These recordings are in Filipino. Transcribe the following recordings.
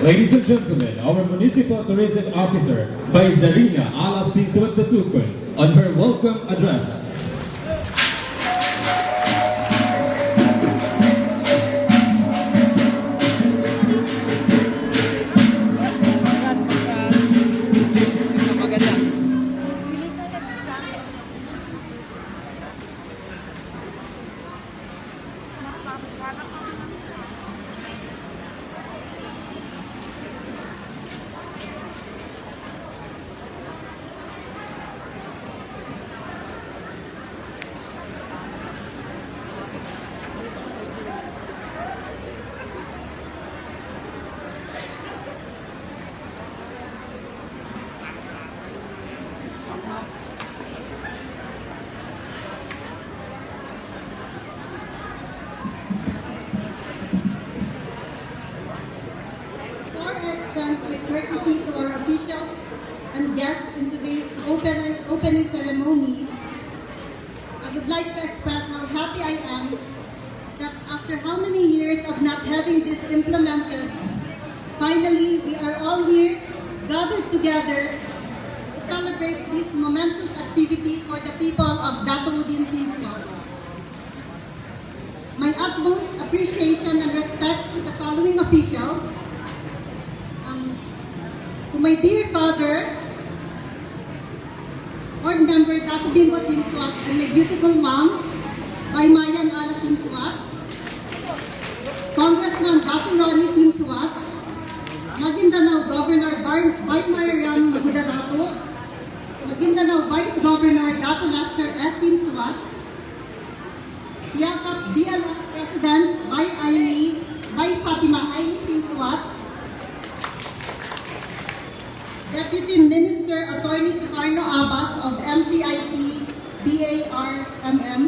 Ladies and gentlemen, our Municipal Tourism Officer by Zarina Ala Sinsuat on her welcome address. With courtesy to our officials and guests in today's opening ceremony, I would like to express how happy I am that after how many years of not having this implemented, finally we are all here gathered together to celebrate this momentous activity for the people of Datu Odin Sinsuat. My utmost appreciation and respect to the following officials. To my dear father, board member Datu Odin Sinsuat, and my beautiful mom, Mayan Ala Sinsuat, Congressman Datu Ronnie Sinsuat, Maguindanao Governor Maguindanao Maguindanao, Maguindanao Vice Governor Datu Lester S. Sinsuat, Yakap BLF President By Fatima I. Sinsuat, Deputy Minister Attorney Sukarno Abbas of MPIP BARMM,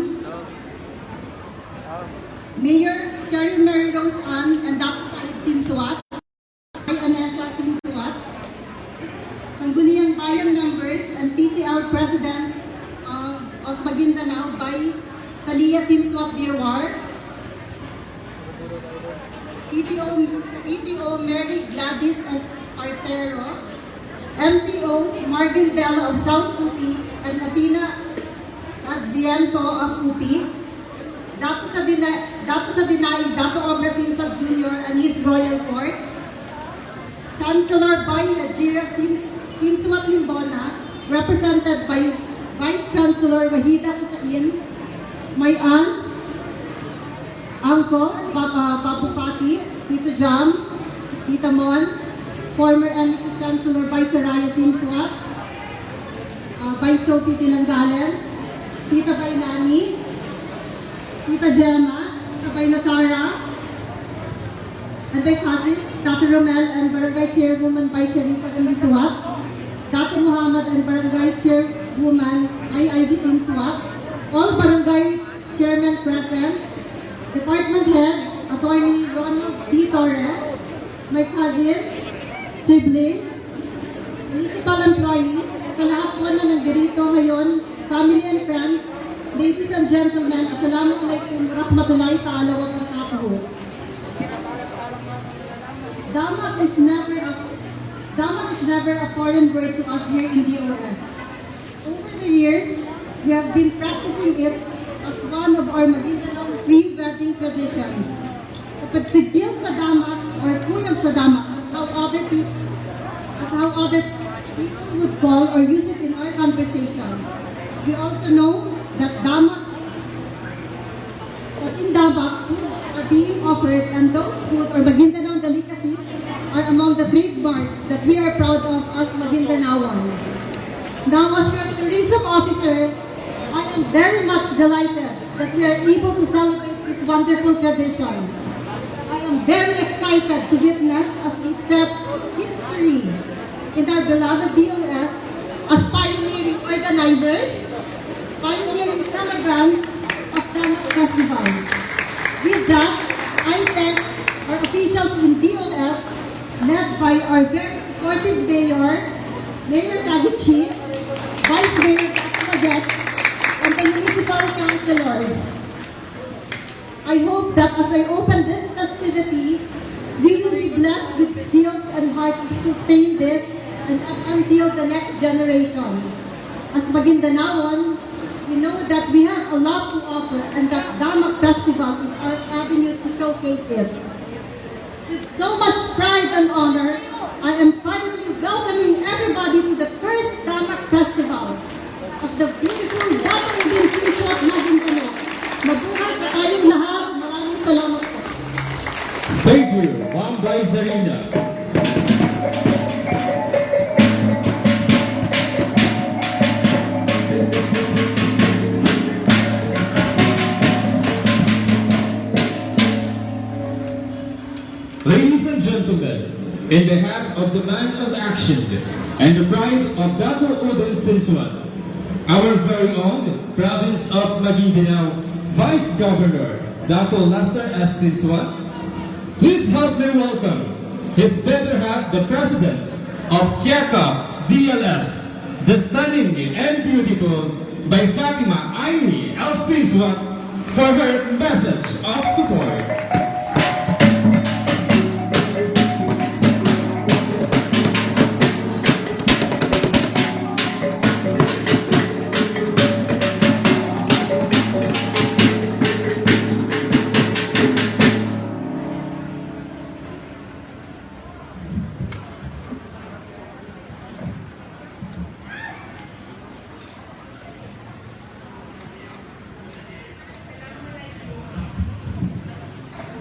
Mayor Karen Mary Rose Ann and Datu Said Sinsuat, Anessa Sinsuat, Sangguniang Bayan members and PCL President of Maguindanao by Thea Sinsuat Birwar, PTO Mary Gladys Espartero, MTOs Marvin Bello of South Upi and Athena Adviento of Upi, Datu sa Dinay, Datu Obra Sinsuat Jr. and his Royal Court, Chancellor by Najira Sinsuat Limbona, represented by Vice Chancellor Wahida Kusain, my aunts, uncles, Papu Pati, Tito Jam, Tita Mon, former Embassy Chancellor Vice Soraya Sinsuat, Vice Sophie Tinanggalan, Tita Bainani, Tita Gemma, Tita Bainasara, and my cousins, Datu Romel and Barangay Chairwoman Vice Sharifa Sinsuat, Datu Muhammad and Barangay Chairwoman Ivy Sinsuat, all Barangay Chairmen present, Department Heads, Attorney Ronald D. Torres, my cousins, siblings, municipal employees, sa lahat po na nagdirito ngayon, family and friends, ladies and gentlemen, Assalamualaikum warahmatullahi ta'ala wa barakatuhu. Damak is never a foreign word to us here in DOS. Over the years, we have been practicing it as one of our Maguindanao pre-wedding traditions. Kapag sigil sa Damak or kuyog sa Damak, how other people would call or use it in our conversation. We also know that in Damak, foods are being offered, and those food or Maguindanao delicacies are among the trademarks that we are proud of as Maguindanaoan. Now, as your tourism officer, I am very much delighted that we are able to celebrate this wonderful tradition. I am very excited to witness as we set history in our beloved DOS as pioneering organizers, pioneering celebrants of Damak Festival. With that, I thank our officials in DOS, led by our very supportive Mayor, Mayor Kaguchi, Vice Mayor Kaguchi, and the municipal councilors. I hope that as I open this festivity, We will be blessed with skills and heart to sustain this and up until the next generation. As Maguindanaon, we know that we have a lot to offer and that Damak Festival is our avenue to showcase it. With so much pride and honor, I am finally welcoming everybody to the first Damak Festival of the beautiful Datu Odin Sinsuat, Maguindanao. Mabuhay pa tayong lahat. Maraming salamat po. Thank you, Ma'am by Zarina. Ladies and gentlemen, in behalf of the man of action and the pride of Datu Odin Sinsuat, our very own province of Maguindanao Vice Governor Datu Lester S. Sinsuat, please help me welcome his better half, the President of Cheka DLS, the stunning and beautiful by Fatima Aini L. Sinsuat, for her message of support.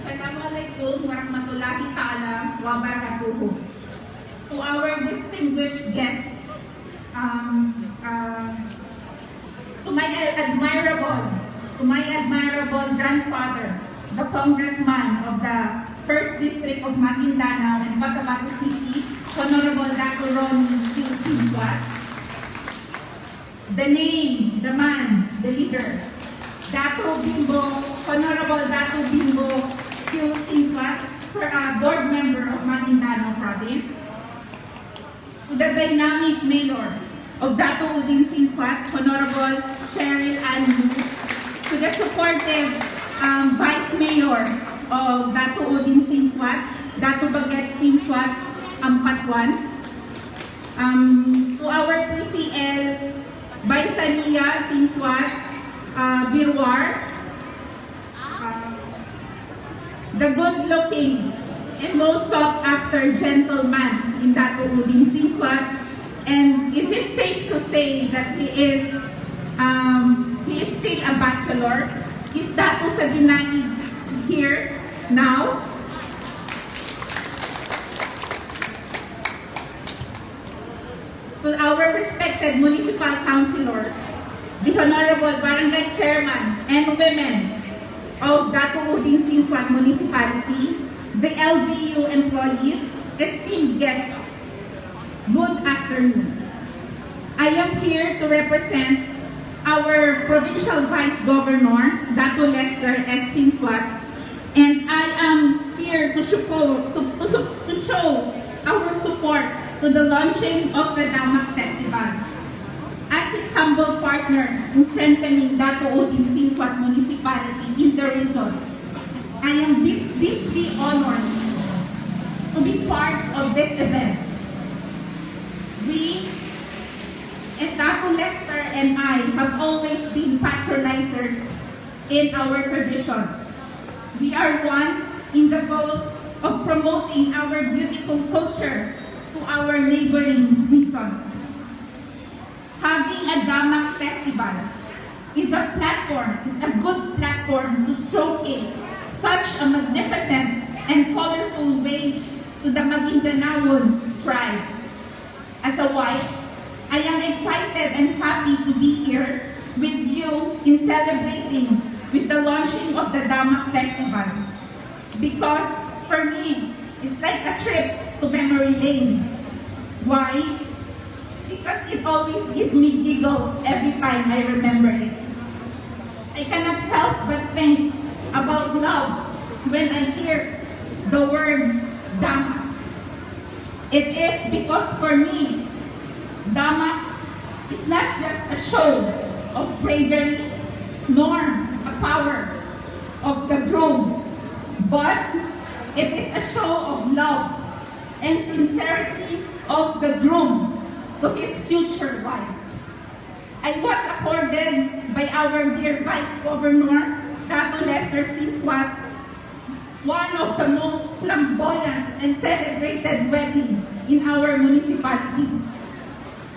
Assalamualaikum warahmatullahi ta'ala wabarakatuh. To our distinguished guests, to my admirable grandfather, the congressman of the 1st District of Maguindanao and Cotabato City, Honorable Datu Odin Sinsuat. The name, the man, the leader, Datu Bimbo, Honorable Datu Bimbo Sinsuat, board member of Maguindanao Province. To the dynamic mayor of Datu Odin Sinsuat, Honorable Cheryl Anu. To the supportive vice mayor of Datu Odin Sinsuat, Datu Baget Sinsuat Ampatuan. To our PCL, Baitania Sinsuat Birwar. The good-looking and most sought-after gentleman in Datu Odin Sinsuat, and is it safe to say that he is still a bachelor? Is Datu Sadinai here now? To our respected municipal councilors, the Honorable Barangay Chairman and women of Datu Odin Sinsuat Municipality, the LGU employees, esteemed guests, good afternoon. I am here to represent our Provincial Vice Governor, Datu Lester S. Sinsuat, and I am here to show our support to the launching of the Damak Festival. As his humble partner in strengthening Datu Odin Sinsuat Municipality in the region, I am deeply honored to be part of this event. We, and Datu Lester and I, have always been patronizers in our traditions. We are one in the goal of promoting our beautiful culture to our neighboring regions. Having a Damak Festival is a platform, it's a good platform to showcase such a magnificent and colorful ways to the Maguindanaon tribe. As a wife, I am excited and happy to be here with you in celebrating with the launching of the Damak Festival. Because for me, it's like a trip to memory lane. Why? Because it always gives me giggles every time I remember it. I cannot help but think about love when I hear the word Damak. It is because for me, Damak is not just a show of bravery nor a power of the broom, but it is a show love and sincerity of the groom to his future wife. I was accorded by our dear Vice Governor, Datu Odin Sinsuat, one of the most flamboyant and celebrated wedding in our municipality.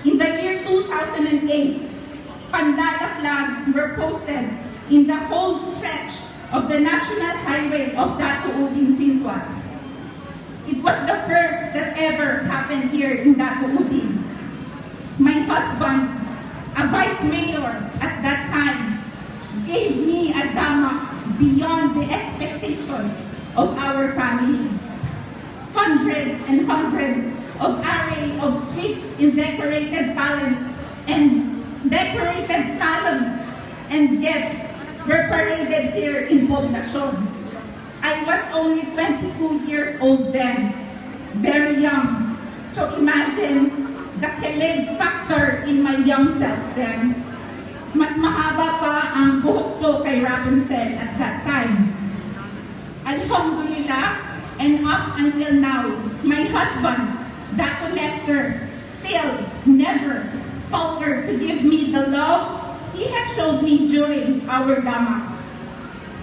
In the year 2008, Pandala flags were posted in the whole stretch of the national highway of Datu Odin Sinsuat. It was the first that ever happened here in Datu Odin. My husband, a vice mayor at that time, gave me a Damak beyond the expectations of our family. Hundreds and hundreds of array of sweets in decorated talents and gifts were paraded here in Poblacion. I was only 22 years old then, very young. So imagine the kilig factor in my young self then. Mas mahaba pa ang buhok ko kay Rapunzel at that time. Alhamdulillah, and up until now, my husband, Datu Lester, still never faltered to give me the love he had showed me during our Damak.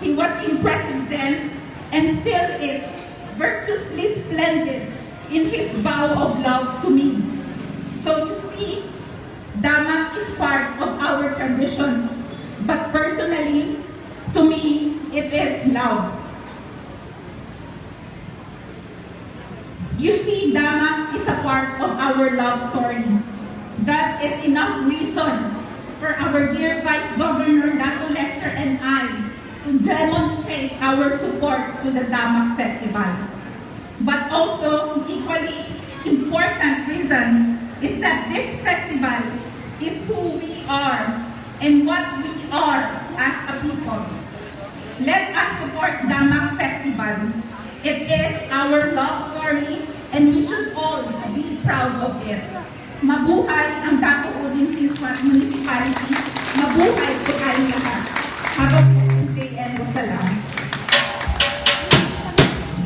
He was impressive then and still is virtuously splendid in his vow of love to me. So you see, Damak is part of our traditions, but personally, to me, it is love. You see, Damak is a part of our love story. That is enough reason for our dear Vice Governor Datu Lester and I to demonstrate our support to the Damak Festival. But also, equally important reason is that this festival is who we are and what we are as a people. Let us support Damak Festival. It is our love story and we should all be proud of it. Mabuhay ang Datu Odin Sinsuat Municipality. Mabuhay po tayong lahat. Have a blessed day and wassalam.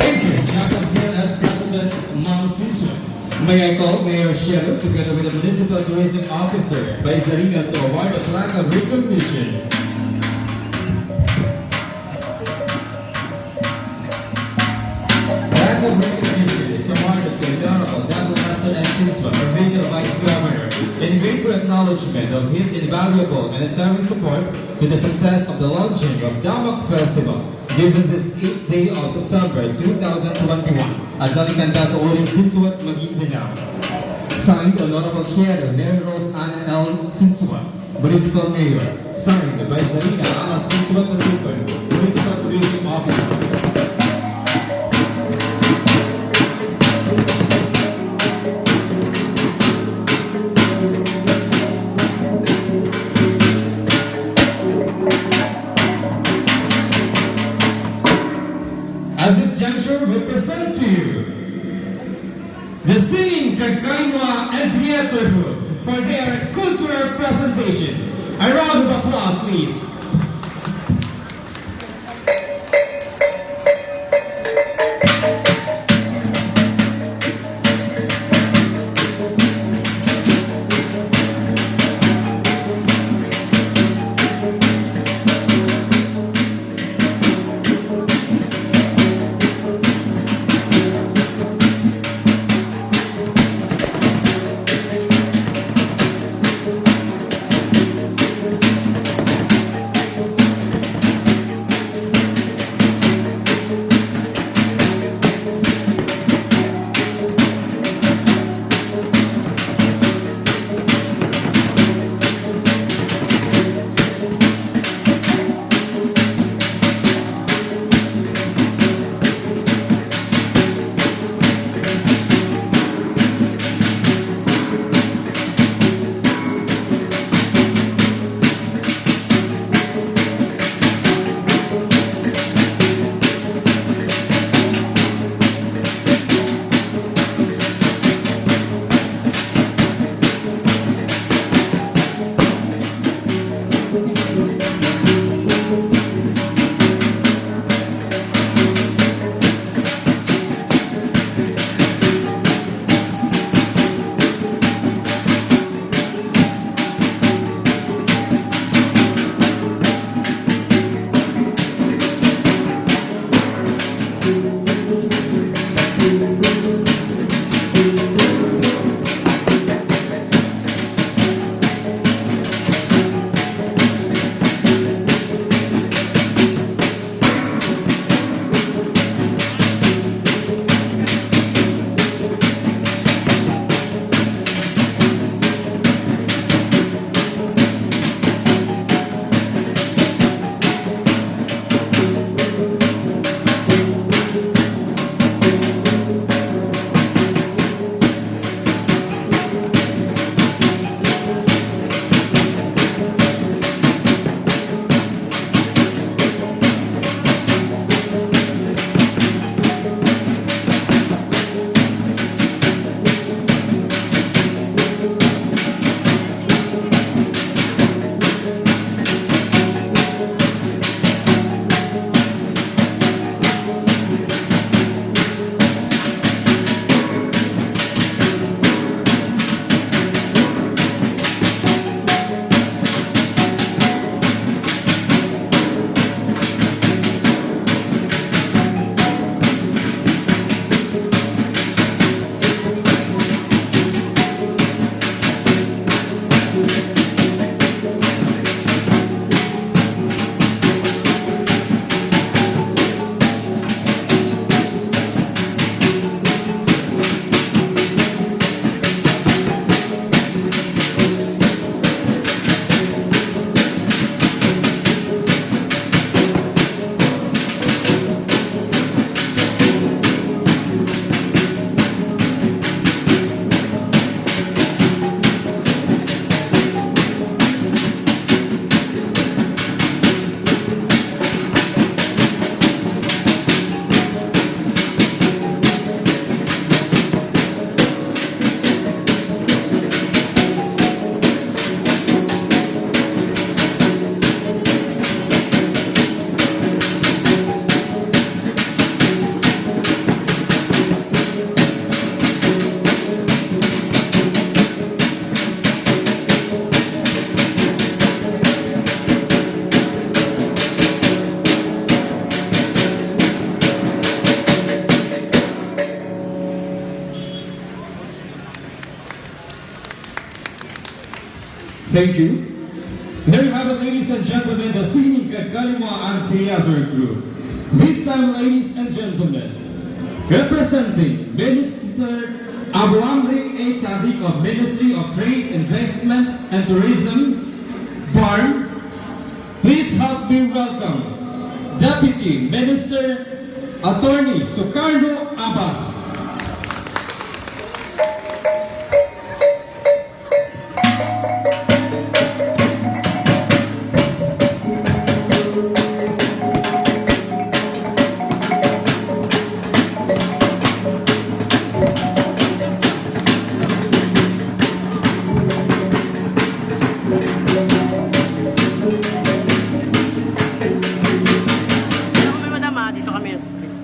Thank you, Abdulkarim as President Mang Sinsuat. May I call Mayor Shero together with the Municipal Tourism Officer by Zarina to award the plaque of recognition. Plaque of recognition is awarded to Honorable Datu Odin Sinsuat, Provincial Vice Governor, in grateful acknowledgement of his invaluable and untiring support to the success of the launching of Damak Festival, given this 8th day of September 2021 at Datu Odin Sinsuat, Maguindanao. Signed, Honorable Chair Mary Rose Anna L. Sinsuat, Municipal Mayor. Signed by Zarina Anna Sinsuat Matupan, Municipal Tourism Officer. At this juncture, we present to you the Singing Kakainwa and Theater Group for their cultural presentation. A round of applause, please. Thank you. There you have it, ladies and gentlemen, the singing Kakalima and Theater Group. This time, ladies and gentlemen, representing Minister Abdulkarim of Ministry of Trade, Investment and Tourism, BARM, please help me welcome Deputy Minister Attorney Sukarno Abbas.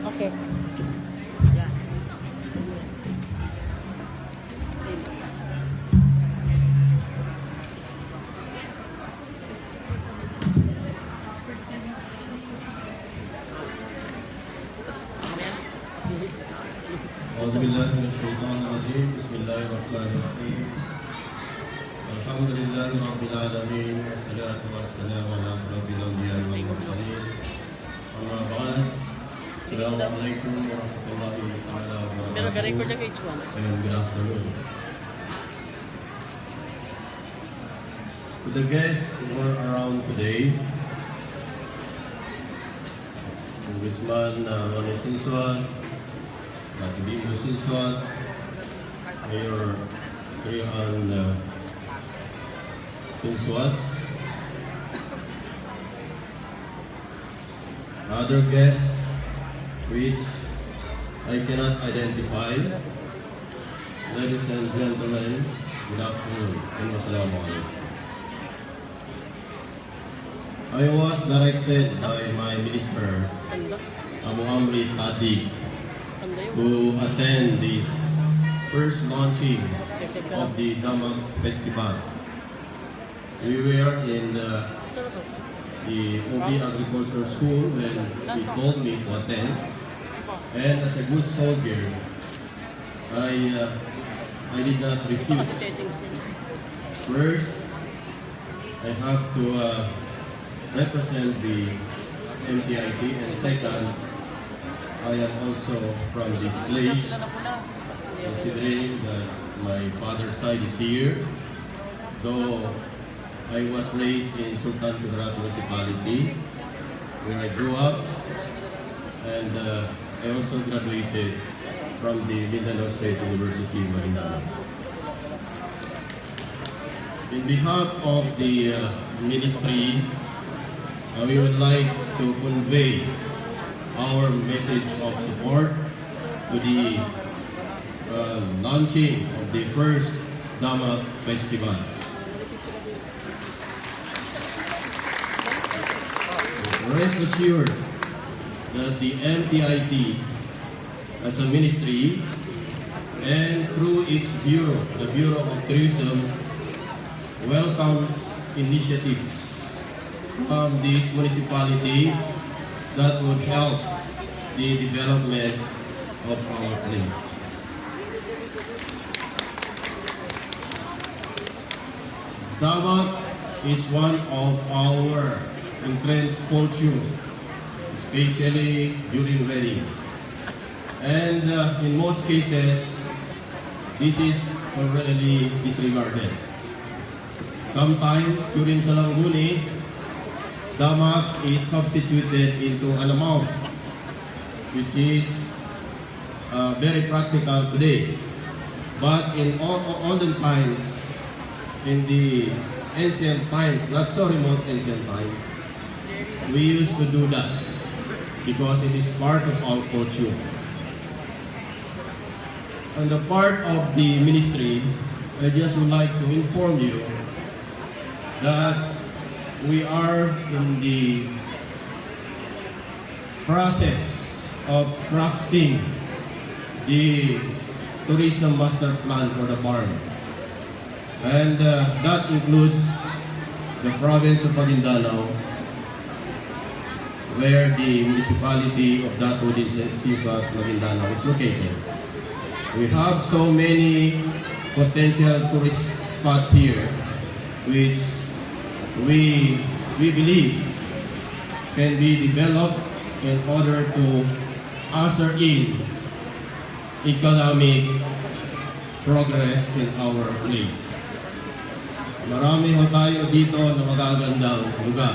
Okay. أعوذ بالله من الشيطان الرجيم بسم الله الرحمن الرحيم الحمد لله رب العالمين والصلاة والسلام على أشرف الأنبياء والمرسلين أما بعد السلام عليكم ورحمة الله تعالى وبركاته and good afternoon. To the guests who are around today, Congressman Odin Sinsuat, Datu Odin Sinsuat, Mayor Thea Sinsuat, other guests which I cannot identify. Ladies and gentlemen, good afternoon and wassalamu alaikum. I was directed by my minister, Muhammad Adi, to attend this first launching of the Damak festival. We were in the OB Agriculture School when he told me to attend, and as a good soldier, I did not refuse. First, I have to represent the MTIT, and second, I am also from this place, considering that my father's side is here, though I was raised in Sultan Kudarat Municipality, where I grew up, and I also graduated from the Mindanao State University, Maguindanao. In behalf of the ministry, we would like to convey our message of support to the launching of the first Damak Festival. Rest assured that the MTIT as a ministry and through its bureau, the Bureau of Tourism, welcomes initiatives from this municipality that would help the development of our place. Damak is one of our entrenched culture, especially during wedding. And in most cases, this is already disregarded. Sometimes during Salangguni, Damak is substituted into an amount, which is very practical today. But in olden times, in the ancient times, not so remote ancient times, we used to do that because it is part of our culture. On the part of the ministry, I just would like to inform you that we are in the process of crafting the tourism master plan for the farm. And that includes the province of Maguindanao, where the municipality of Datu Odin Sinsuat, Maguindanao is located. We have so many potential tourist spots here which we believe can be developed in order to usher in economic progress in our place. Marami ho tayo dito na magagandang lugar.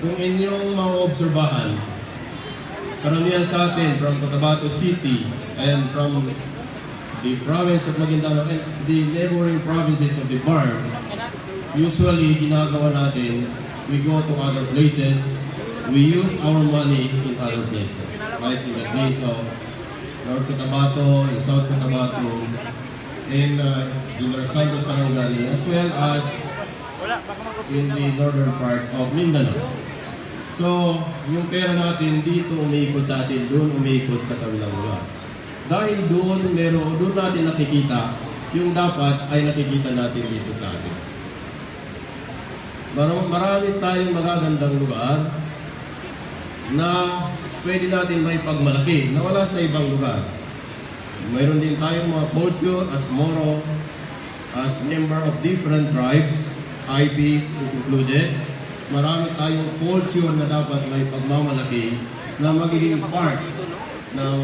Kung inyong maobserbahan, karamihan sa atin from Cotabato City and from the province of Maguindanao and the neighboring provinces of the Bar, usually ginagawa natin, we go to other places, we use our money in other places. Like in the case of North Cotabato, in South Cotabato, in Los Santos, Sarangani, as well as in the northern part of Mindanao. So, yung pera natin dito umiikot sa atin, doon umiikot sa kabilang lugar. Dahil doon natin nakikita yung dapat ay nakikita natin dito sa atin. Marami tayong magagandang lugar na pwede natin may pagmalaki na wala sa ibang lugar. Mayroon din tayong mga culture as Moro, as member of different tribes, IPs included. Marami tayong culture na dapat may pagmamalaki na magiging part ng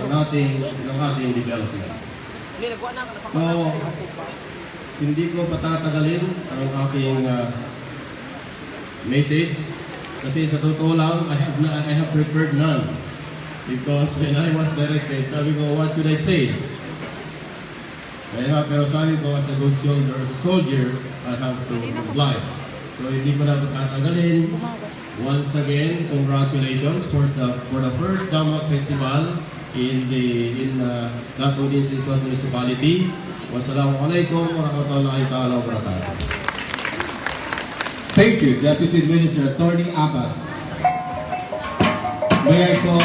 ating development. So, hindi ko patatagalin ang aking message kasi sa totoo lang, I have prepared none. Because when I was directed, sabi ko, what should I say? Pero sabi ko, as a good soldier, I have to comply. So hindi ko na patatagalin. Once again, congratulations for the first Damak Festival in Datu Odin Sinsuat Municipality. Wassalamualaikum warahmatullahi ta'ala wabarakatuh. Thank you, Deputy Minister Attorney Abbas. May I call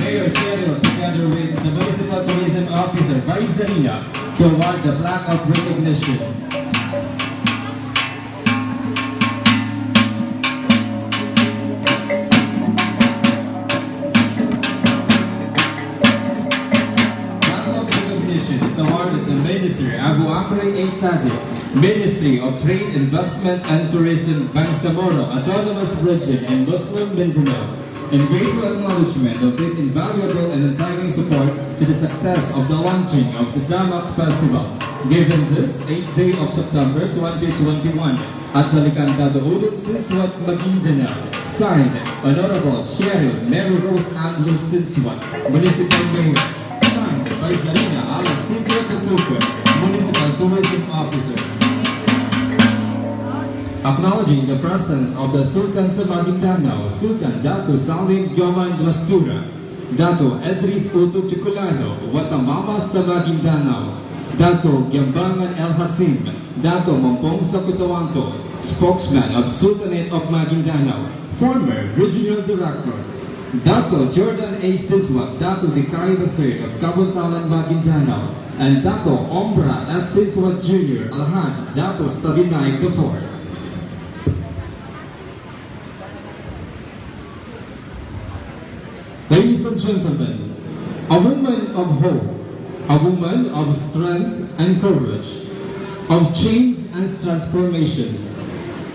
Mayor Cheryl together with the Municipal Tourism Officer, Vaisarina, to award the plaque of recognition. Awarded to Minister Abdulkarim of Nice, Ministry of Trade, Investment and Tourism, Bangsamoro, Autonomous Region in Muslim Mindanao, in grateful acknowledgement of his invaluable and untiring support to the success of the launching of the Damak Festival, given this 8th day of September 2021 at Datu Odin Sinsuat, Maguindanao. Signed, Honorable Cheryl Mary Rose Abdul Sinsuat, Municipal Mayor. By Zarina Alex Sinsuat Katuka, Municipal Tourism Officer. Acknowledging the presence of the Sultan sa Maguindanao, Sultan Datu Salim Yoman Lastura, Datu Edris Uto Chiculano, Watamama sa Maguindanao, Datu Gyambangan El Hasim, Datu Mampong sa Cotabato, Spokesman of Sultanate of Maguindanao, former Regional Director, Datu Jordan A. Sinsuat, Datu Dikay III of Kabuntalan, Maguindanao, and Datu Ombra S. Sinsuat Jr. Alhaj Datu Sabinay IV. Ladies and gentlemen, a woman of hope, a woman of strength and courage, of change and transformation,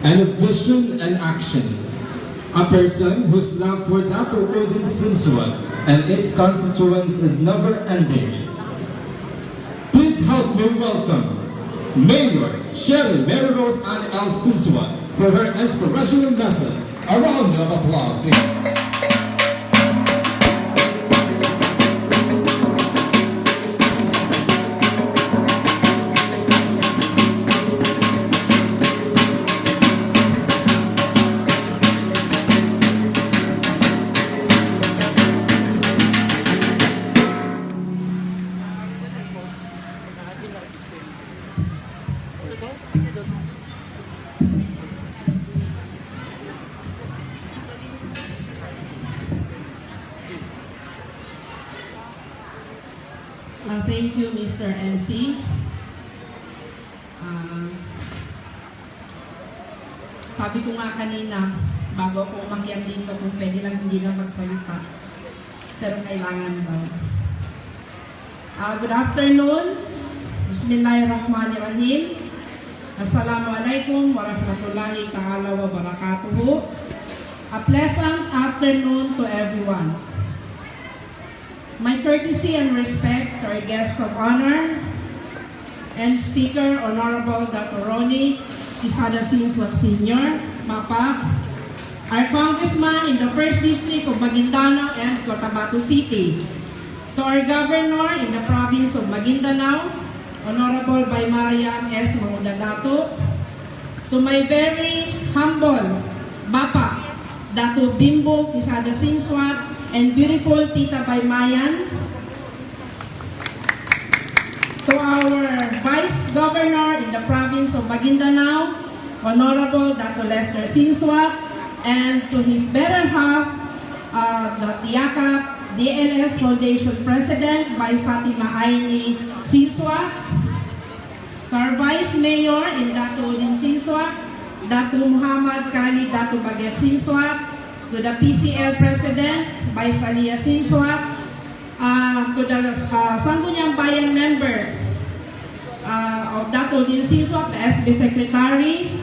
and of vision and action. A person whose love for Datu Odin Sinsuat and its constituents is never ending. Please help me welcome Mayor Cheryl Mary Rose Ann L. Sinsuat for her inspirational message. A round of applause, please. Thank you, Mr. MC. Sabi ko nga kanina, bago ako umakyat dito, kung pwede lang hindi na magsalita. Pero kailangan daw. Good afternoon, Bismillahirrahmanirrahim. Assalamualaikum warahmatullahi ta'ala wa barakatuhu. A pleasant afternoon to everyone. My courtesy and respect to our guest of honor and speaker, Honorable Datu Odin Sinsuat Sr., Mapa, our congressman in the 1st District of Maguindanao and Cotabato City, to our governor in the province of Maguindanao, Honorable by Mariam S. Mangudadato, to my very humble Bapa, Datu Bimbo Sinsuat, and beautiful Tita Baymayan, to our Vice Governor in the province of Maguindanao, Honorable Datu Lester Sinsuat, and to his better half, the Tiaka DLS Foundation President by Fatima Aini Sinsuat, to our Vice Mayor in Datu Odin Sinsuat, Datu Muhammad Kali Datu Baget Sinsuat, to the PCL President by Falia Sinsuat, to the Sangguniang Bayan members of Datu Odin Sinsuat, the SB Secretary,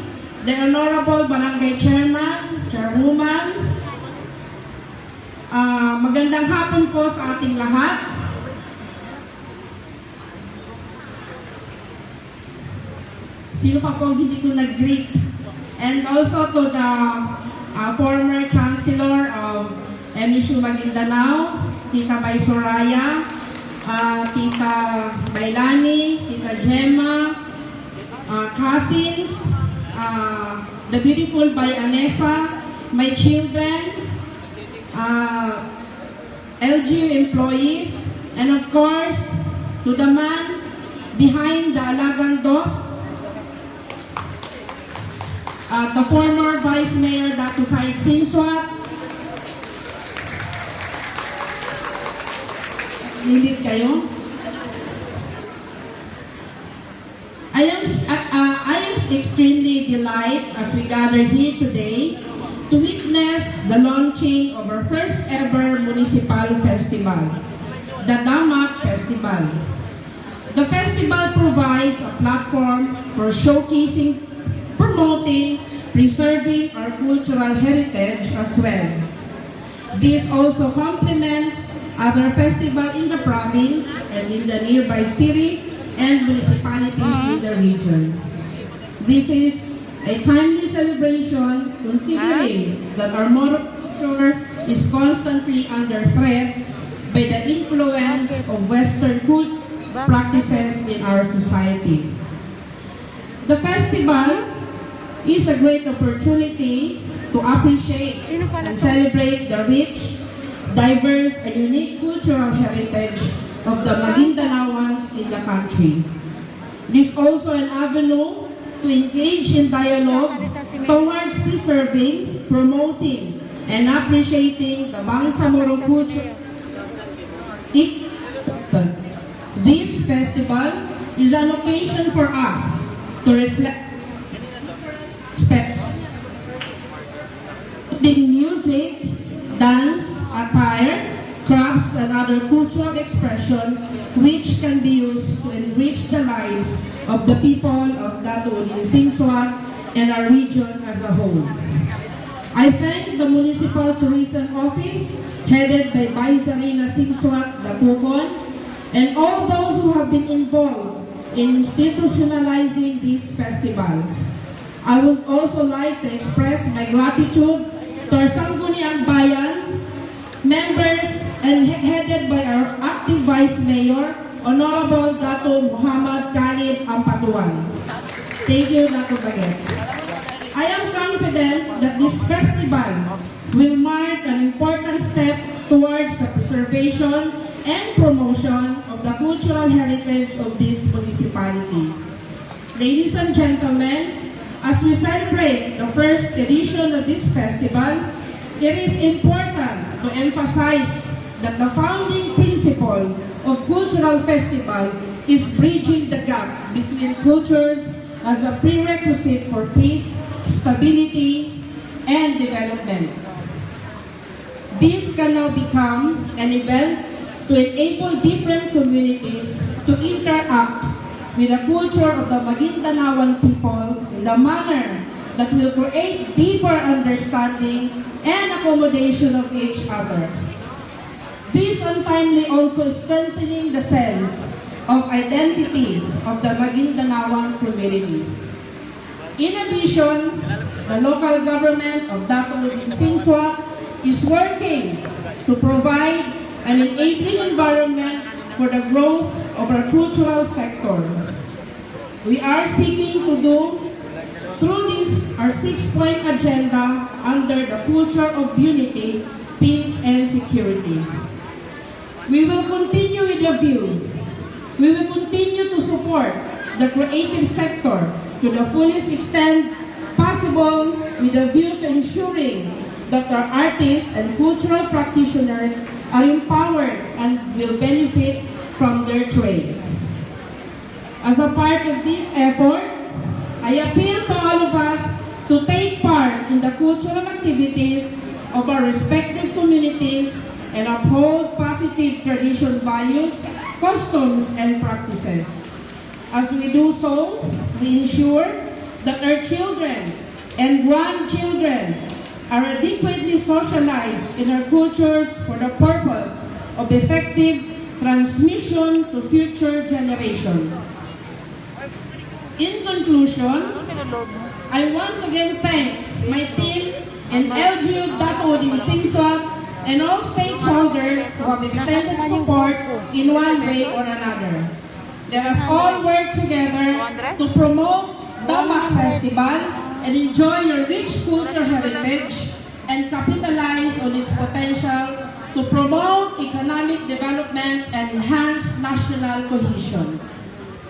the Honorable Barangay Chairman, Chairwoman. Magandang hapon po sa ating lahat. Sino pa po hindi ko nag-greet? And also to the former Chancellor of MSU Maguindanao, Tita Bay Soraya, Tita Bailani, Tita Gemma, cousins, the beautiful Bay Anessa, my children, LGU employees, and of course, to the man behind the Alagang Dos, the former Vice Mayor Datu Said Sinsuat. Lilit kayo? I am extremely delighted as we gather here today to witness the launching of our first ever municipal festival, the Damak Festival. The festival provides a platform for showcasing, promoting, preserving our cultural heritage as well. This also complements other festivals in the province and in the nearby city and municipalities in the region. This is a timely celebration considering that our modern culture is constantly under threat by the influence of Western cultural practices in our society. The festival is a great opportunity to appreciate and celebrate the rich, diverse, and unique cultural heritage of the Maguindanaoans in the country. It is also an avenue to engage in dialogue towards preserving, promoting, and appreciating the Bangsamoro culture. This festival is an occasion for us to reflect aspects, including music, dance, attire, crafts, and other cultural expression which can be used to enrich the lives of the people of Datu Odin Sinsuat and our region as a whole. I thank the Municipal Tourism Office, headed by Vice Arena Sinsuat Datukon, and all those who have been involved in institutionalizing this festival. I would also like to express my gratitude to our Sangguniang Bayan members and headed by our active Vice Mayor, Honorable Datu Muhammad Khalid Ampatuan. Thank you, Datu Bagets. I am confident that this festival will mark an important step towards the preservation and promotion of the cultural heritage of this municipality. Ladies and gentlemen, as we celebrate the first edition of this festival, it is important to emphasize that the founding principle of cultural festival is bridging the gap between cultures as a prerequisite for peace, stability, and development. This can now become an event to enable different communities to interact with the culture of the Maguindanaoan people in the manner that will create deeper understanding and accommodation of each other. This untimely also strengthening the sense of identity of the Maguindanaoan communities. In addition, the local government of Datu Odin Sinsuat is working to provide an enabling environment for the growth of our cultural sector. We are seeking to do through this our 6-point agenda under the culture of unity, peace, and security. We will continue with the view. We will continue to support the creative sector to the fullest extent possible with a view to ensuring that our artists and cultural practitioners are empowered and will benefit from their trade. As a part of this effort, I appeal to all of us to take part in the cultural activities of our respective communities and uphold positive tradition values, customs, and practices. As we do so, we ensure that our children and grandchildren are adequately socialized in our cultures for the purpose of effective transmission to future generations. In conclusion, I once again thank my team and LGU Datu Odin Sinsuat and all stakeholders who have extended support in one way or another. Let us all work together to promote Damak Festival and enjoy your rich cultural heritage and capitalize on its potential to promote economic development and enhance national cohesion.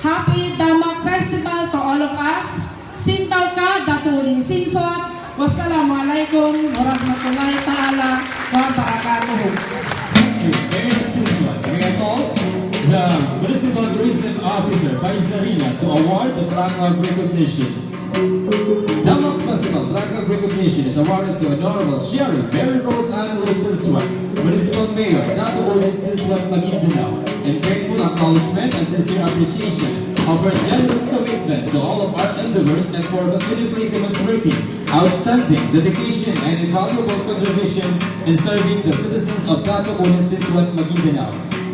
Happy Damak Festival to all of us. Sintaw ka, Datu Odin Sinsuat. Wassalamualaikum warahmatullahi ta'ala wa barakatuh. Thank you, Mayor Sinsuat. May I call the Municipal Tourism Officer, Paisarina, to award the Flag of Recognition. Damak Festival Flag of Recognition is awarded to Honorable Sheriff Mary Rose Angelo Sinsuat, Municipal Mayor Datu Odin Sinsuat Maguindanao, in grateful acknowledgement and sincere appreciation of her generous commitment to all of our endeavors and for continuously demonstrating outstanding dedication and invaluable contribution in serving the citizens of Datu Odin Sinsuat Maguindanao.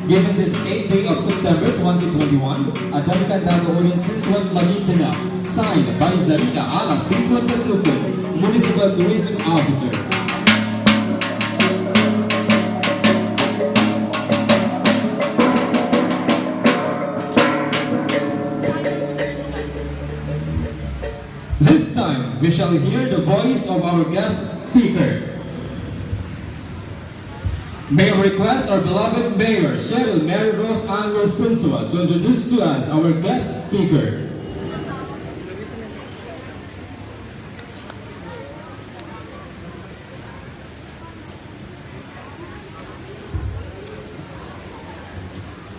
Given this 8th day of September 2021, Atalikan Datu Odin Sinsuat Maguindanao, signed by Zarina Ala Sinsuat Patukon, Municipal Tourism Officer. This time, we shall hear the voice of our guest speaker. May I request our beloved Mayor, Cheryl Mary Rose Angelo Sinsuat, to introduce to us our guest speaker.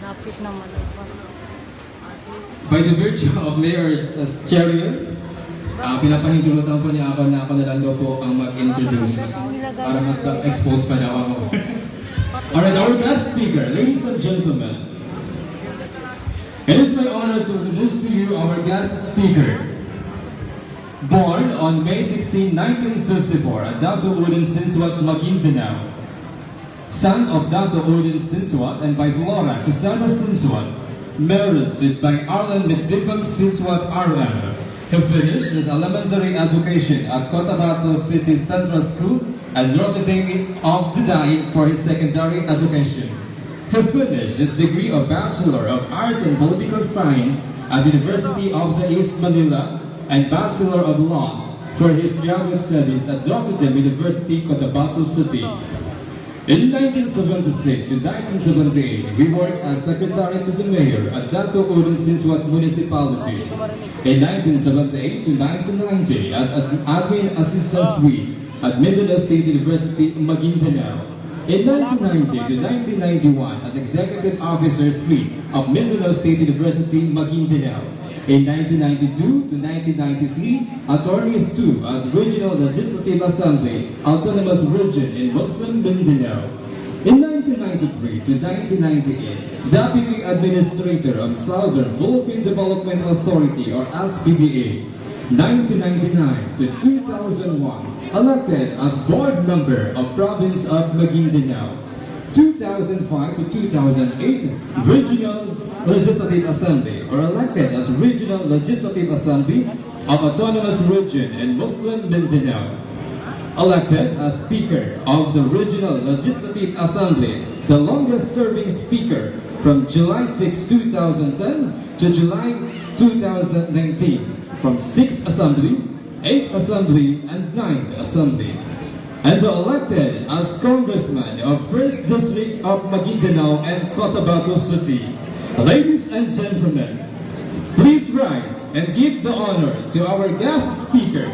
Lapit naman ako. By the virtue of Mayor Cheryl, pinapahintulutan po niya ako na ako na lang daw po ang mag-introduce para mas expose pa daw ako. Alright, our guest speaker, ladies and gentlemen. It is my honor to introduce to you our guest speaker. Born on May 16, 1954 at Datu Odin Sinsuat, Maguindanao. Son of Datu Odin Sinsuat and by Flora Cassandra Sinsuat. Married by Arlen Medibang Sinsuat RM. He finished his elementary education at Cotabato City Central School and Notre Dame of the Dai for his secondary education. He finished his degree of Bachelor of Arts in Political Science at the University of the East Manila and Bachelor of Laws for his graduate studies at Notre Dame University, Cotabato City. In 1976 to 1978, we worked as Secretary to the Mayor at Datu Odin Sinsuat Municipality. In 1978 to 1990 as an Admin Assistant 3 at Mindanao State University, Maguindanao. In 1990 to 1991 as Executive Officer 3 of Mindanao State University, Maguindanao. In 1992 to 1993, Attorney 2 at Regional Legislative Assembly, Autonomous Region in Muslim Mindanao. In 1993 to 1998, Deputy Administrator of Southern Philippine Development Authority or SPDA. 1999 to 2001, elected as board member of Province of Maguindanao. 2005 to 2008, Regional Legislative Assembly or elected as Regional Legislative Assembly of Autonomous Region in Muslim Mindanao. Elected as Speaker of the Regional Legislative Assembly, the longest serving Speaker from July 6, 2010 to July 2019, from 6th Assembly, 8th Assembly, and 9th Assembly. And elected as Congressman of 1st District of Maguindanao and Cotabato City. Ladies and gentlemen, please rise and give the honor to our guest speaker,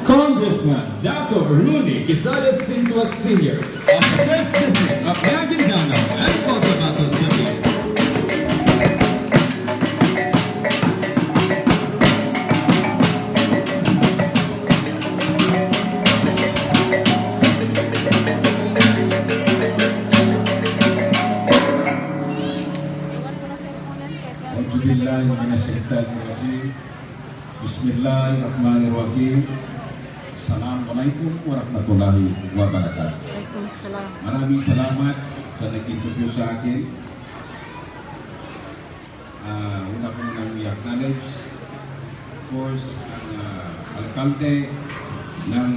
Congressman Datu Odin Sinsuat Sr. of the 1st District of Maguindanao and Cotabato City. Bismillahirrahmanirrahim. Assalamualaikum warahmatullahi wabarakatuh. Waalaikumsalam. Maraming salamat sa nag-interview sa akin. Una ko nang i-acknowledge, of course, ang alkalde ng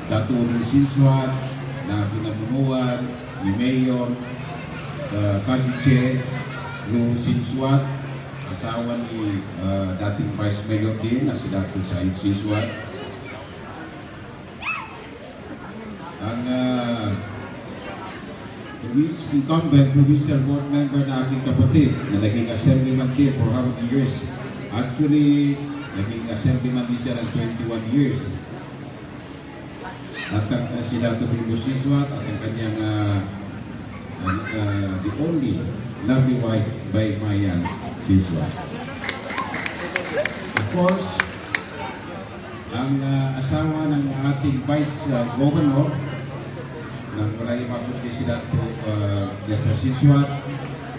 Datu Odin Sinsuat na pinabunuan ni Mayor Kadiche Lu Sinsuat, asawa ni dating Vice Mayor din na si Datu Odin Sinsuat. Ang incumbent provincial board member na aking kapatid na naging assemblyman din for how many years? Actually, naging assemblyman din siya ng 21 years. At si Datu Odin Sinsuat at ang kanyang the only lovely wife by Mayan Sinsuat. Of course, ang asawa ng ating Vice Governor ng Walay Maputi si Datu Sinsuat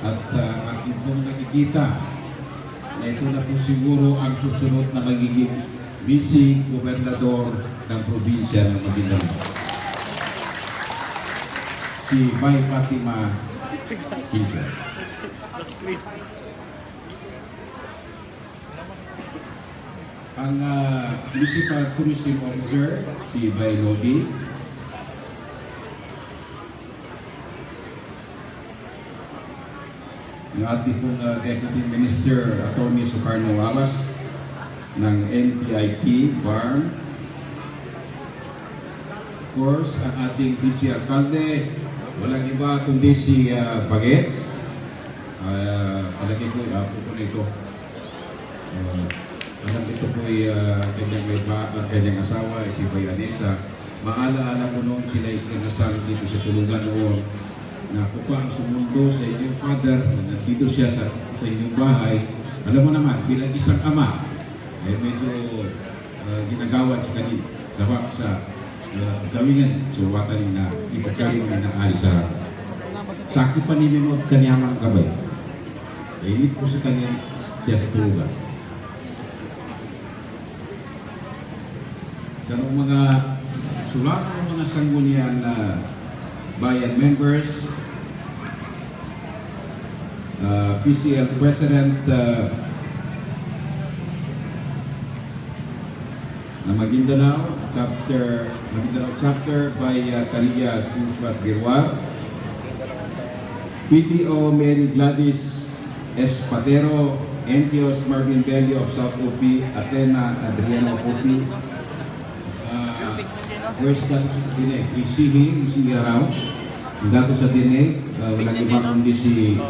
at ating pong nakikita na ito na po siguro ang susunod na magiging vice gobernador ng probinsya ng Maguindanao, si Bay Fatima Sinsuat. Ang Municipal Tourism Officer, si Bay Lodi. Yung ating pong Deputy Minister, Atty. Sukarno Alas ng NTIP, BARM. Of course, ang ating Vice Alcalde, walang iba kundi si Bagets. Palagi ko, apo ko na ito. Alam ito po ay kanyang asawa, si Bay Anessa. Maalaala ko noon sila ikinasal dito sa tulugan noon na ako pa ang sumundo sa inyong father, nandito siya sa inyong bahay. Alam mo naman, bilang isang ama, medyo ginagawan sa kanil sa gawingan suwatan na ipagkalim na alis sa sakit pa ni Minod kanyaman gabay. Init po sa kanya siya sa tulugan. Karong mga sulat ng mga sanggunian na bayan members, PCL President na Maguindanao chapter by Thea Sinsuat Girwar, PTO Mary Gladys S. Patero, NPOs Marvin Bello of South OP, Athena Adriana Opi. Where's Datu sa Dinig? Isi araw. Datu sa Dinig, walang iba kundi si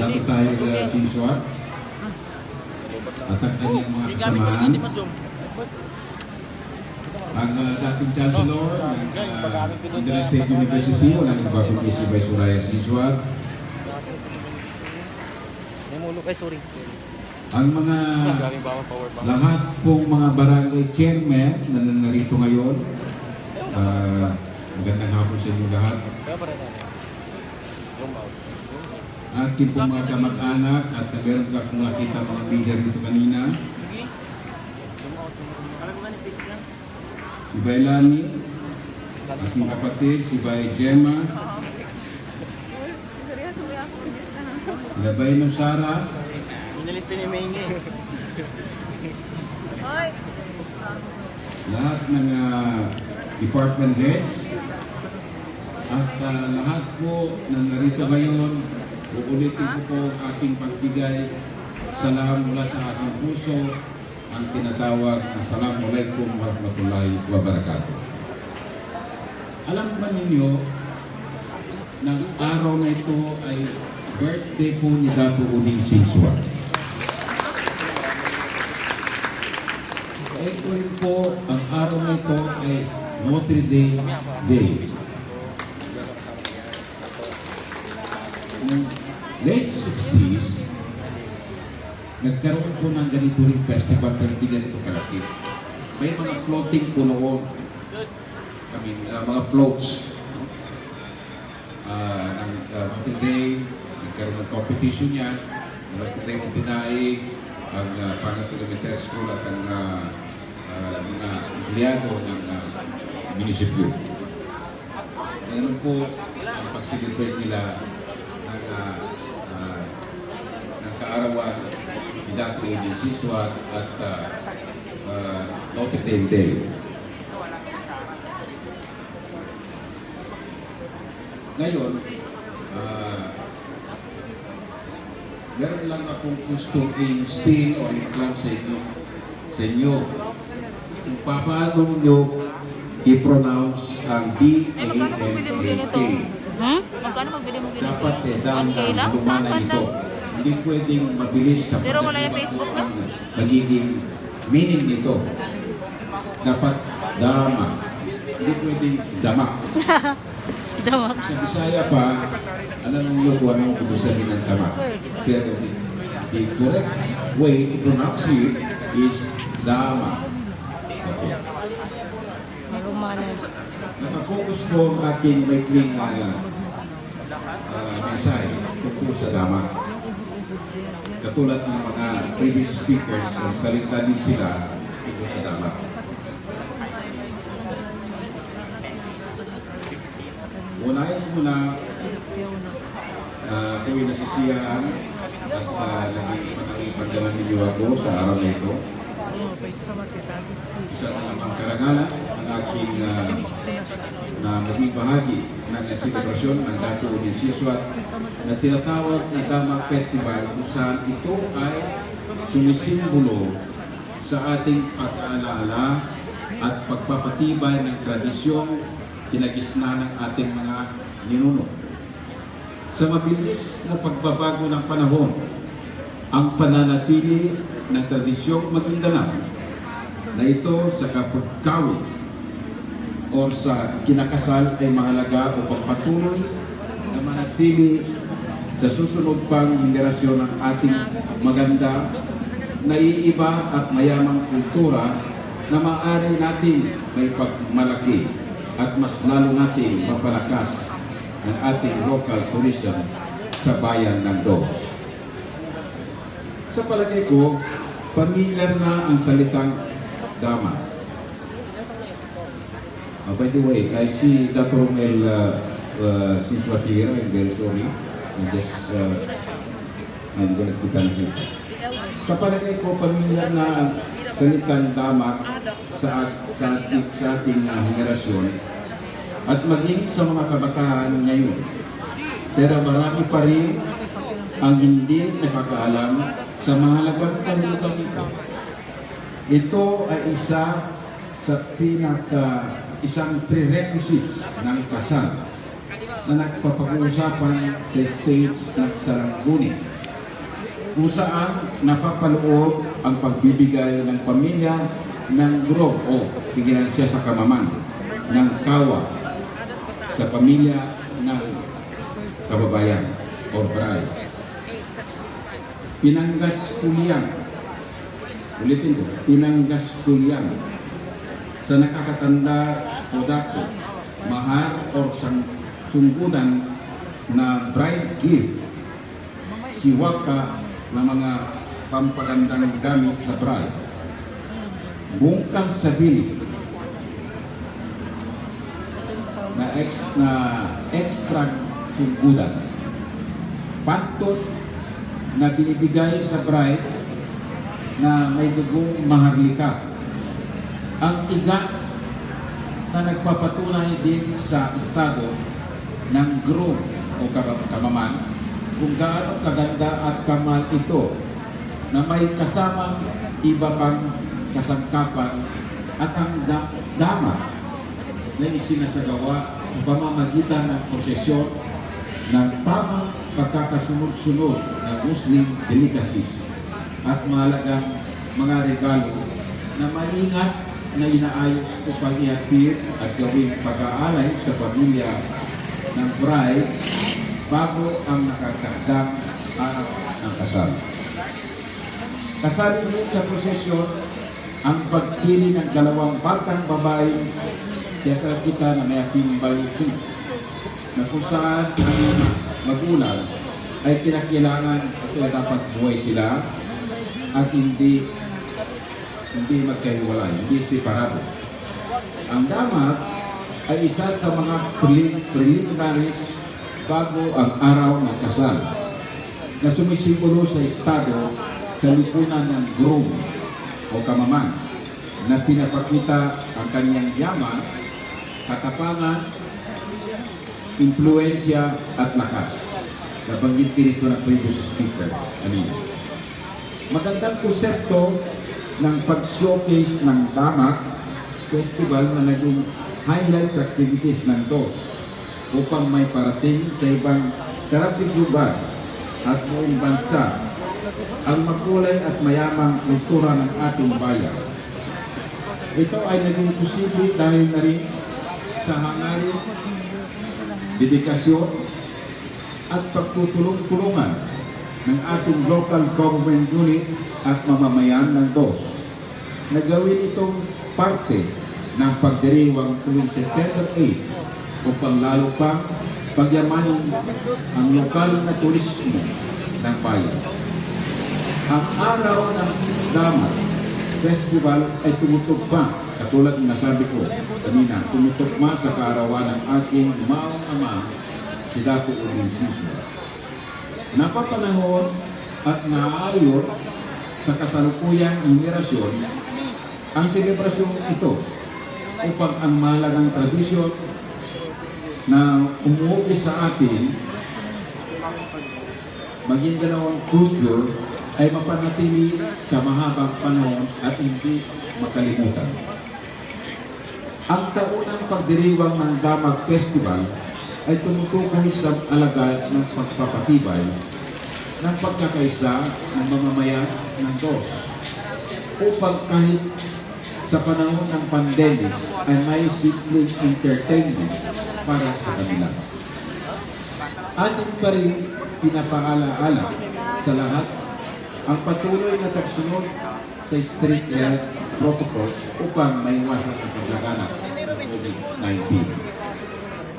Datu tayo Sinsuat at ang kanyang mga kasamahan. Ang dating Chancellor ng Mindanao State University, walang iba kundi si Vice Uraya Sinsuat. Ang mga lahat pong mga barangay chairman na nangarito ngayon, Magandang hapon sa inyo lahat. Aking pong mga kamag-anak at meron ka kung nakita mga media dito kanina. Si Bailani, aking kapatid, si Bay Gemma, Gabay no Sara, lahat ng department heads, at lahat po na narito ngayon, uulitin ko po ang aking pagbigay salam mula sa ating puso, ang tinatawag na Assalamualaikum warahmatullahi wabarakatuh. Alam ba ninyo na ang araw na ito ay birthday po ni Datu Odin Sinsuat? Ito rin po, ang araw na ito ay Notre Dame Day. Noong late 60s, nagkaroon po ng ganito ring festival pero hindi ganito kalaki. May mga floating po noon. Mga floats. Ng Notre Dame, nagkaroon ng competition yan. Notre Dame ang pinaig, ang Pangat Elementary School at ang mga empleyado ng munisipyo. Ngayon po ang pag-celebrate nila ng kaarawan ni Datu Odin Sinsuat at Notre Dame Day. Ngayon, meron lang akong gustong i-sting o i-plan sa inyo kung paano nyo i-pronounce ang D-A-M-A-K. Magkano magbili mo ganito? Dapat Okay lang? lumana Saan ito. Hindi pwedeng mabilis sa Pero wala yung Facebook ang magiging meaning nito. Dapat Damak. Hindi pwedeng Damak. Damak. Sa Bisaya pa, alam nyo kung anong ibig sabihin ng Damak. Pero the correct way to pronounce it is Damak. Okay. Marumanan. Nakapokus po ang aking maikling mensahe tungkol sa Damak. Katulad ng mga previous speakers, salita din sila tungkol sa Damak. Unahin ko muna ako'y nasisiyahan at naging pagdaman ninyo ako sa araw na ito. Isa na namang karangalan ang aking na maging bahagi ng selebrasyon ng Datu Odin Sinsuat na tinatawag na Damak Festival kung saan ito ay sumisimbolo sa ating pag-aalaala at pagpapatibay ng tradisyong kinagisna ng ating mga ninuno. Sa mabilis na pagbabago ng panahon, ang pananatili ng tradisyong Maguindanao na ito sa kapagkawi o sa kinakasal ay mahalaga upang patuloy na manatili sa susunod pang henerasyon ng ating maganda, naiiba at mayamang kultura na maaari nating may pagmalaki at mas lalo nating mapalakas ng ating local tourism sa bayan ng Dos. Sa palagay ko, pamilyar na ang salitang Damak. By the way, I see Dr. Romel Sinsuat here. I'm very sorry. I'm going to put him. Sa palagay ko, pamilyar na ang salitang Damak sa ating henerasyon at maging sa mga kabataan ngayon. Pero marami pa rin ang hindi nakakaalam sa mahalagang kahulugan nito. Ito ay isa sa isang prerequisites ng kasal na nagpapag-uusapan sa stage ng Saranguni, kung saan napapaloob ang pagbibigay ng pamilya ng guro o tigilan siya sa kamaman ng kawa sa pamilya ng kababayan o bride. Pinanggastulian, ulitin ko, pinanggastulian sa nakakatanda o dako mahar o sungkutan na bride gift, siwag ka ng mga pampagandang gamit sa bride, bungkang sabili na extra sungkutan, pantot na binibigay sa bride na may dugong maharlika, ang iga na nagpapatunay din sa estado ng groom o kamaman kung gaano kaganda at kamal ito, na may kasamang iba pang kasangkapan at ang damak na isinasagawa sa pamamagitan ng prosesyon ng tamang pagkakasunod-sunod ng Muslim delicacies at mahalagang mga regalo na maingat na inaayos upang ihatid at gawing pag-aalay sa pamilya ng bride bago ang nakakandang araw ng kasal. Kasali din sa prosesyon ang pagpili ng dalawang batang babae sa kita na may pimbalitin, na kung saan ang magulang ay kinakailangan at dapat buhay sila at hindi magkahiwalay, hindi separado. Ang damak ay isa sa mga preliminaries bago ang araw ng kasal, na sumisimbolo sa estado sa lipunan ng groom o kamaman, na pinapakita ang kanyang yaman, katapangan, impluensya at lakas. Nabanggit din ito ng previous speaker kanina. Magandang konsepto ng pag-showcase ng Damak Festival na naging highlights activities ng DOS upang may parating sa ibang karapit lugar at buong bansa ang makulay at mayamang kultura ng ating bayan. Ito ay naging posible dahil na rin sa hangarin, dedikasyon at pagtutulong-tulungan ng ating local government unit at mamamayan ng DOS, na gawin itong parte ng pagdiriwang tuwing September 8 upang lalo pang pagyamanin ang lokal na turismo ng bayan. Ang araw ng Damak Festival ay tumutugma, katulad ng nasabi ko kanina, tumutugma sa kaarawan ng ating maong ama, si Datu Odin Sinsuat. Napapanahon at naaayon sa kasalukuyang henerasyon ang selebrasyon ito upang ang mahalagang tradisyon na umuwi sa atin Maguindanao culture ay mapanatili sa mahabang panahon at hindi makalimutan. Ang taunang pagdiriwang ng Damak Festival ay tumutukoy sa alagad ng pagpapatibay ng pagkakaisa ng mamamayan ng DOS upang kahit sa panahon ng pandemic ay may simpleng entertainment para sa kanila. Atin pa rin pinapaalaala sa lahat ang patuloy na pagsunod sa strict health protocols upang maiwasan ang paglaganap ng COVID-19.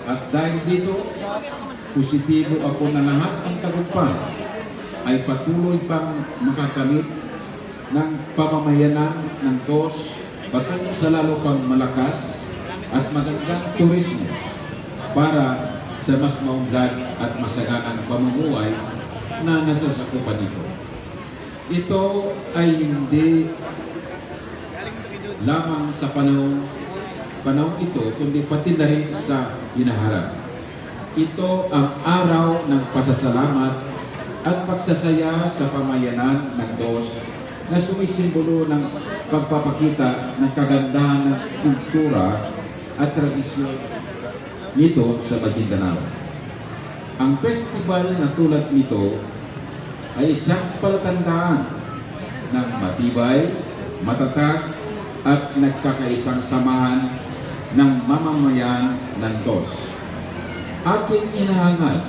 At dahil dito, positibo ako na lahat ng tagumpay ay patuloy pang makakamit ng pamamayanan ng DOS patungo sa lalo pang malakas at magandang turismo para sa mas maunlad at masaganang pamumuhay na nasasakupan nito. Ito ay hindi lamang sa panahon ito, kundi pati na rin sa hinaharap. Ito ang araw ng pasasalamat at pagsasaya sa pamayanan ng DOS na sumisimbolo ng pagpapakita ng kagandahan ng kultura at tradisyon nito sa Maguindanao. Ang festival na tulad nito ay isang palatandaan ng matibay, matatag at nagkakaisang samahan ng mamamayan ng DOS. Ating inahangad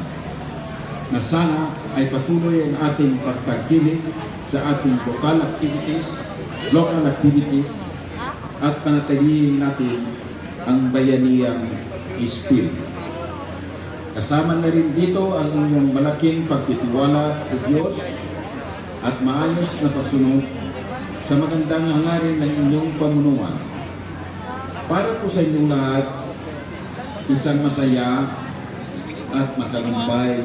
na sana ay patuloy ang ating pagtagkilik sa ating local activities at panatilihin natin ang bayaniyang spirit. Kasama na rin dito ang inyong malaking pagtitiwala sa Diyos at maayos na pagsunod sa magandang hangarin ng inyong pamunuan. Para po sa inyong lahat, isang masaya at matagumpay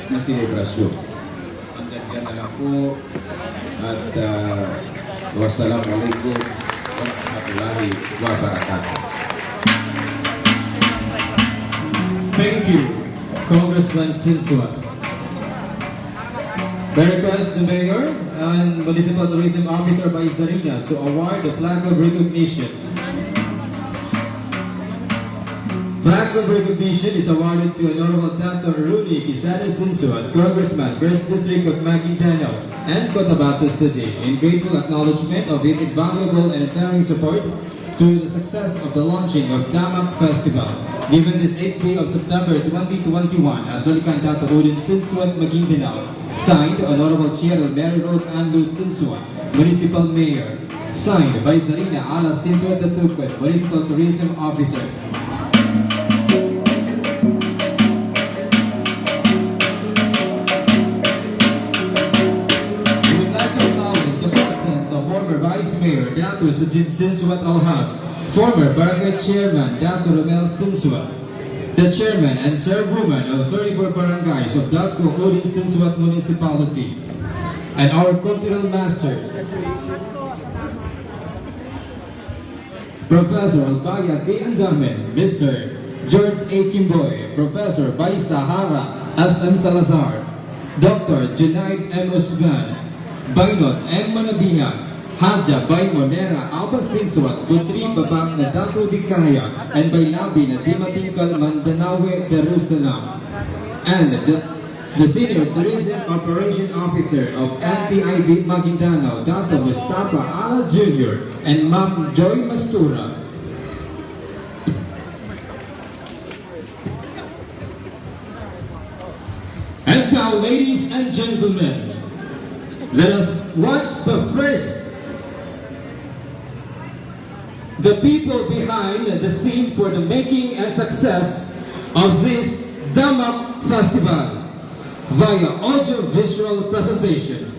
na selebrasyon. Ang ganda na lang po at wassalamualaikum warahmatullahi wabarakatuh. Thank you, Congressman Sinsuat. I request the Mayor and Municipal Tourism Officer by Zarina to award the Flag of Recognition. Flag of Recognition is awarded to Honorable Dr. Runi Kisana Sinsuat, Congressman, 1st District of Maguindanao and Cotabato City, in grateful acknowledgement of his invaluable and enduring support to the success of the launching of Damak Festival, given this 8th day of September 2021 at Datu Odin Sinsuat, Maguindanao. Signed, Honorable Chair Mary Rose Anlu Sinsuat, Municipal Mayor. Signed by Zarina Ala Sinsuat Datukut, Municipal Tourism Officer. Vice Mayor Datu Odin Sinsuat Alhaj, former Barangay Chairman Datu Romel Sinsuat, the Chairman and Chairwoman of 34 barangays of Datu Odin Sinsuat Municipality, and our cultural masters, Professor Albaya K. Andamen, Mr. George A. Kimboy, Professor Baisa Hara S. M. Salazar, Dr. Junaid M. Usman, Bainot M. Manabina, Haja by Monera Alba Sinsuat, Putri Babang na Datu Dikaya, and by Labi na Dimatingkal Mandanawe Darussalam, and the Senior Tourism Operation Officer of NTID Maguindanao, Datu Mustafa Ala Jr. and Ma'am Joy Mastura. And now, ladies and gentlemen, let us watch the people behind the scene for the making and success of this Damak Festival via audio-visual presentation.